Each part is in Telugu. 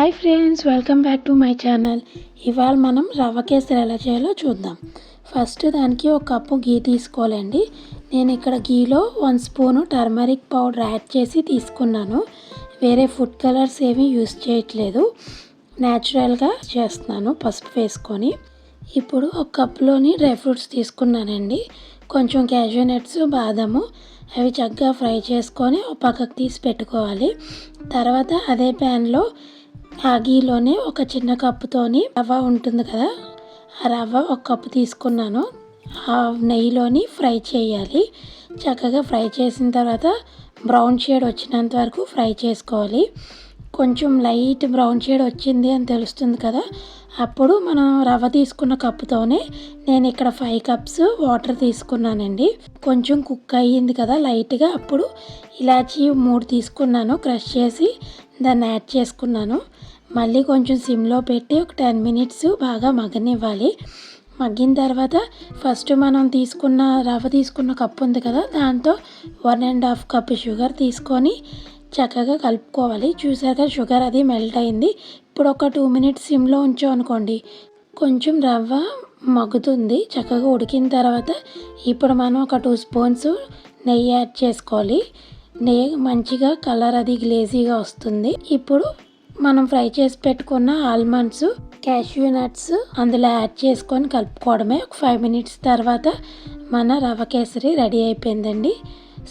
Hi friends, welcome back to my channel. ఇవాళ మనం రవ్వ కేసరి ఎలా చేయాలో చూద్దాం. ఫస్ట్ దానికి ఒక కప్పు గీ తీసుకోవాలండి. నేను ఇక్కడ గీలో 1 స్పూను టర్మరిక్ పౌడర్ యాడ్ చేసి తీసుకున్నాను. వేరే ఫుడ్ కలర్స్ ఏమీ యూస్ చేయట్లేదు, న్యాచురల్గా చేస్తున్నాను పసుపు వేసుకొని. ఇప్పుడు ఒక కప్లోని డ్రై ఫ్రూట్స్ తీసుకున్నానండి. కొంచెం క్యాషూ నట్స్, బాదము, అవి చక్కగా ఫ్రై చేసుకొని ఒక పక్కకు తీసి పెట్టుకోవాలి. తర్వాత అదే ప్యాన్లో ఆ గీలోనే ఒక చిన్న కప్పుతోని రవ్వ ఉంటుంది కదా, ఆ రవ్వ ఒక కప్పు తీసుకున్నాను. ఆ నెయ్యిలోని ఫ్రై చేయాలి. చక్కగా ఫ్రై చేసిన తర్వాత బ్రౌన్ షేడ్ వచ్చినంత వరకు ఫ్రై చేసుకోవాలి. కొంచెం లైట్ బ్రౌన్ షేడ్ వచ్చింది అని తెలుస్తుంది కదా, అప్పుడు మనం రవ్వ తీసుకున్న కప్పుతోనే నేను ఇక్కడ 5 కప్స్ వాటర్ తీసుకున్నానండి. కొంచెం కుక్ అయ్యింది కదా లైట్గా, అప్పుడు ఇలాచీ 3 తీసుకున్నాను, క్రష్ చేసి దాన్ని యాడ్ చేసుకున్నాను. మళ్ళీ కొంచెం సిమ్లో పెట్టి ఒక 10 మినిట్స్ బాగా మగ్గనివ్వాలి. మగ్గిన తర్వాత ఫస్ట్ మనం రవ్వ తీసుకున్న కప్పు ఉంది కదా, దాంతో 1.5 కప్ షుగర్ తీసుకొని చక్కగా కలుపుకోవాలి. చూసాక షుగర్ అది మెల్ట్ అయింది. ఇప్పుడు ఒక 2 మినిట్స్ సిమ్లో ఉంచామనుకోండి, కొంచెం రవ్వ మగ్గుతుంది. చక్కగా ఉడికిన తర్వాత ఇప్పుడు మనం ఒక 2 స్పూన్స్ నెయ్యి యాడ్ చేసుకోవాలి. నెయ్యి మంచిగా కలర్ అది గ్లేజీగా వస్తుంది. ఇప్పుడు మనం ఫ్రై చేసి పెట్టుకున్న ఆల్మండ్స్, క్యాష్యూ నట్స్ అందులో యాడ్ చేసుకొని కలుపుకోవడమే. ఒక 5 మినిట్స్ తర్వాత మన రవ్వ కేసరి రెడీ అయిపోయిందండి.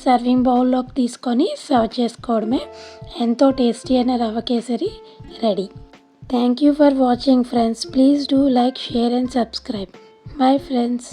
సర్వింగ్ బౌల్లోకి తీసుకొని సర్వ్ చేసుకోవడమే. ఎంతో టేస్టీ అయిన రవ్వ kesari ready. Thank you for watching friends. Please do like, share and subscribe. Bye friends.